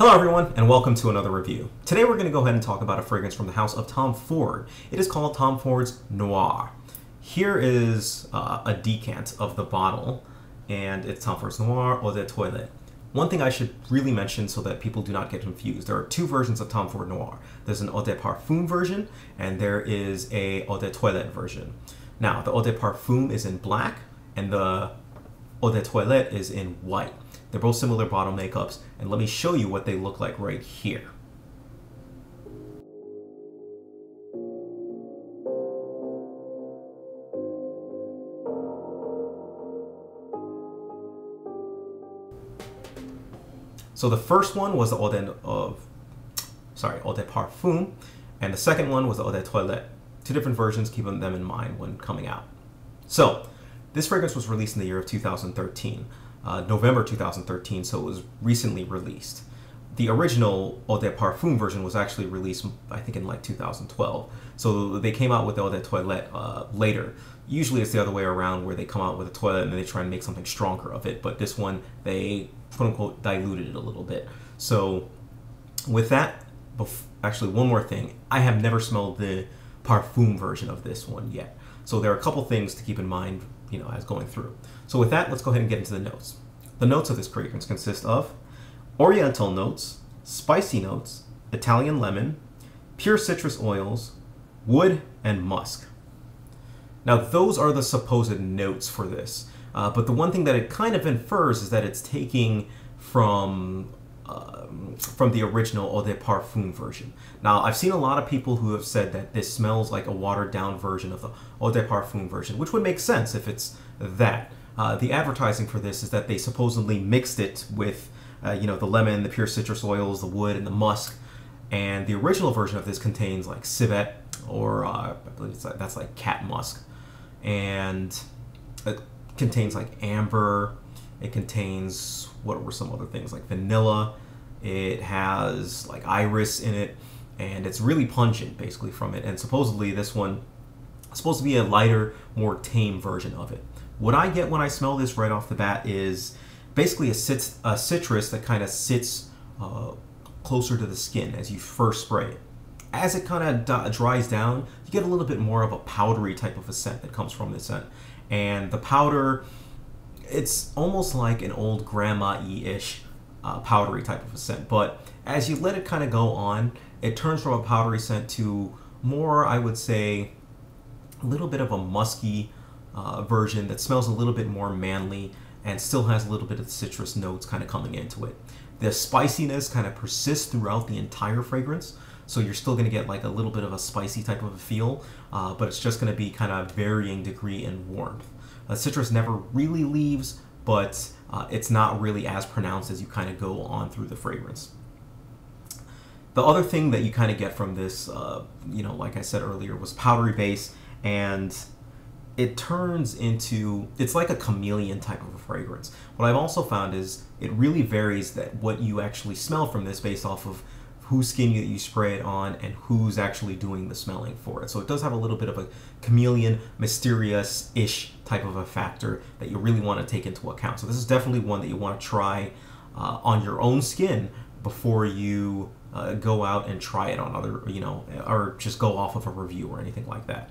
Hello everyone, and welcome to another review. Today we're going to go ahead and talk about a fragrance from the house of Tom Ford. It is called Tom Ford's Noir. Here is a decant of the bottle, and it's Tom Ford's Noir Eau de Toilette. One thing I should really mention so that people do not get confused, there are two versions of Tom Ford Noir. There's an Eau de Parfum version, and there is a Eau de Toilette version. Now, the Eau de Parfum is in black, and the Eau de Toilette is in white. They're both similar bottle makeups, and let me show you what they look like right here. So the first one was the Eau de Parfum, and the second one was the Eau de Toilette. Two different versions, keeping them in mind when coming out. So this fragrance was released in the year of 2013. November 2013, so it was recently released. The original Eau de Parfum version was actually released, I think, in like 2012. So they came out with the Eau de Toilette later. Usually it's the other way around, where they come out with a toilet and then they try and make something stronger of it. But this one, they quote-unquote diluted it a little bit. So with that, actually one more thing. I have never smelled the Parfum version of this one yet. So there are a couple things to keep in mind, as going through. So with that, let's go ahead and get into the notes. The notes of this fragrance consist of oriental notes, spicy notes, Italian lemon, pure citrus oils, wood, and musk. Now those are the supposed notes for this, but the one thing that it kind of infers is that it's taking from the original Eau de Parfum version. Now, I've seen a lot of people who have said that this smells like a watered-down version of the Eau de Parfum version, which would make sense if it's that. The advertising for this is that they supposedly mixed it with, the lemon, the pure citrus oils, the wood, and the musk. And the original version of this contains like civet, or I believe that's like cat musk, and it contains like amber. It contains, what were some other things, like vanilla. It has like iris in it, and it's really pungent basically from it. And supposedly this one is supposed to be a lighter, more tame version of it. What I get when I smell this right off the bat is basically a citrus that kind of sits closer to the skin as you first spray it. As it kind of dries down, you get a little bit more of a powdery type of a scent that comes from this scent. And the powder, it's almost like an old grandma-y-ish powdery type of a scent. But as you let it kind of go on, it turns from a powdery scent to more, I would say, a little bit of a musky version that smells a little bit more manly and still has a little bit of citrus notes kind of coming into it. The spiciness kind of persists throughout the entire fragrance, so you're still going to get like a little bit of a spicy type of a feel, but it's just going to be kind of varying degree in warmth. Citrus never really leaves, but it's not really as pronounced as you kind of go on through the fragrance. The other thing that you kind of get from this, like I said earlier, was powdery base, and it turns into, it's like a chameleon type of a fragrance. What I've also found is it really varies that what you actually smell from this based off of whose skin you spray it on and who's actually doing the smelling for it. So it does have a little bit of a chameleon, mysterious-ish type of a factor that you really want to take into account. So this is definitely one that you want to try on your own skin before you go out and try it on other, or just go off of a review or anything like that.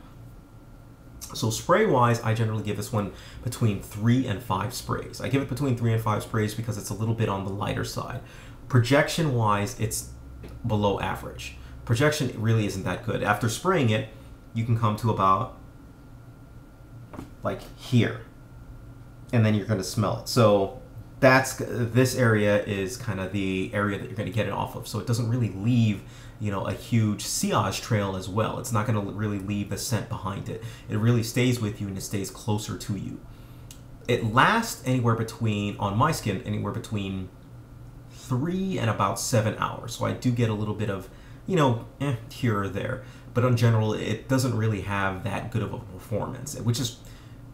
So spray-wise, I generally give this one between 3 and 5 sprays. I give it between 3 and 5 sprays because it's a little bit on the lighter side. Projection-wise, it's below average. Projection really isn't that good. After spraying it, you can come to about like here, and then you're going to smell it. So this area is kind of the area that you're going to get it off of. So it doesn't really leave, a huge sillage trail as well. It's not going to really leave the scent behind it. It really stays with you and it stays closer to you. It lasts anywhere between, on my skin, anywhere between 3 and about 7 hours. So I do get a little bit of, here or there. But in general, it doesn't really have that good of a performance, which is,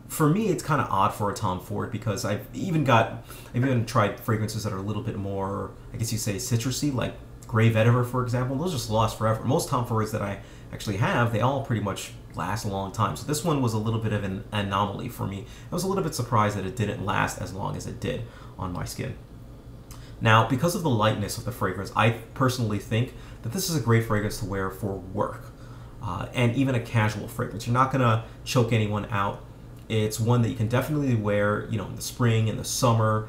for me, it's kind of odd for a Tom Ford, because I've even tried fragrances that are a little bit more, I guess you say, citrusy, like Grey Vetiver, for example. Those just last forever. Most Tom Fords that I actually have, they all pretty much last a long time. So this one was a little bit of an anomaly for me. I was a little bit surprised that it didn't last as long as it did on my skin. Now, because of the lightness of the fragrance, I personally think that this is a great fragrance to wear for work, and even a casual fragrance. You're not going to choke anyone out. It's one that you can definitely wear, you know, in the spring, in the summer.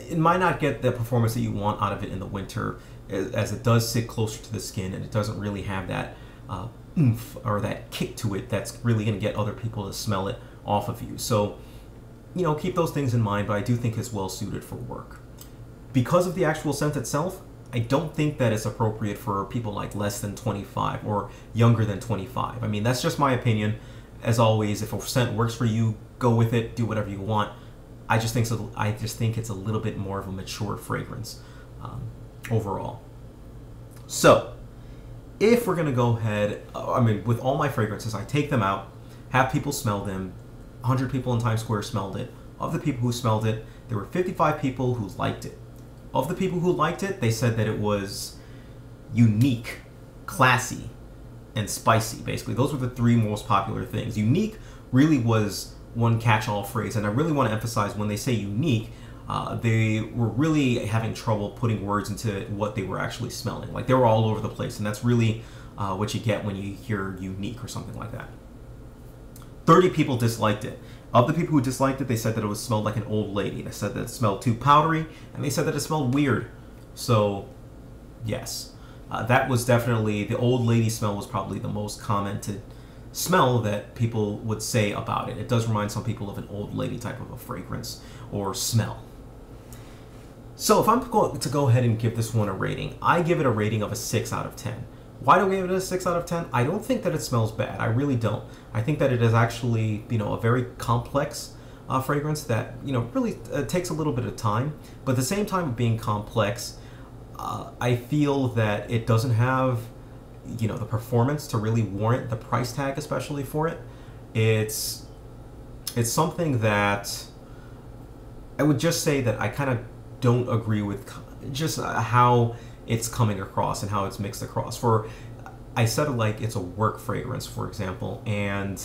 It might not get the performance that you want out of it in the winter, as it does sit closer to the skin, and it doesn't really have that oomph or that kick to it that's really going to get other people to smell it off of you. So, you know, keep those things in mind, but I do think it's well suited for work. Because of the actual scent itself, I don't think that it's appropriate for people like less than 25 or younger than 25. I mean, that's just my opinion. As always, if a scent works for you, go with it, do whatever you want. I just think it's a little bit more of a mature fragrance overall. So, if we're going to go ahead, with all my fragrances, I take them out, have people smell them. 100 people in Times Square smelled it. Of the people who smelled it, there were 55 people who liked it. Of the people who liked it, they said that it was unique, classy, and spicy, basically. Those were the three most popular things. Unique really was one catch-all phrase, and I really want to emphasize when they say unique, they were really having trouble putting words into what they were actually smelling. Like, they were all over the place, and that's really what you get when you hear unique or something like that. 30 people disliked it. Of the people who disliked it, they said that it smelled like an old lady. They said that it smelled too powdery, and they said that it smelled weird. So, yes. That was definitely, the old lady smell was probably the most commented smell that people would say about it. It does remind some people of an old lady type of a fragrance or smell. So if I'm going to go ahead and give this one a rating, I give it a rating of a 6 out of 10. Why do I give it a 6 out of 10? I don't think that it smells bad. I really don't. I think that it is actually, you know, a very complex fragrance that, you know, really takes a little bit of time. But at the same time of being complex, I feel that it doesn't have, you know, the performance to really warrant the price tag, especially for it. It's something that I would just say that I kind of don't agree with just how it's coming across and how it's mixed across. I said it like it's a work fragrance, for example, and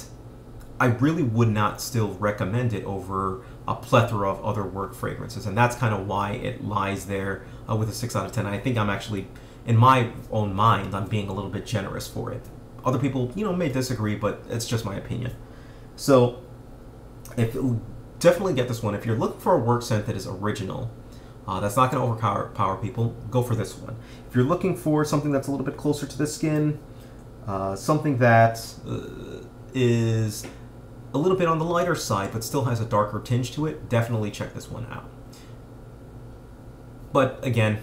I really would not still recommend it over a plethora of other work fragrances, and that's kind of why it lies there with a 6 out of 10. I think I'm actually, in my own mind, I'm being a little bit generous for it. Other people, you know, may disagree, but it's just my opinion. So, definitely get this one. If you're looking for a work scent that is original, that's not going to overpower people, go for this one. If you're looking for something that's a little bit closer to the skin, something that is a little bit on the lighter side but still has a darker tinge to it, definitely check this one out. But again,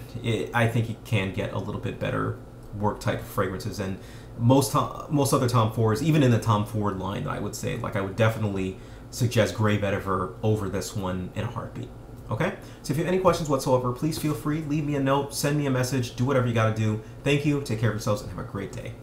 I think you can get a little bit better work type of fragrances, and most other Tom Fords, even in the Tom Ford line, I would say, like, I would definitely suggest Grey Vetiver over this one in a heartbeat. Okay? So if you have any questions whatsoever, please feel free, leave me a note, send me a message, do whatever you gotta do. Thank you, take care of yourselves, and have a great day.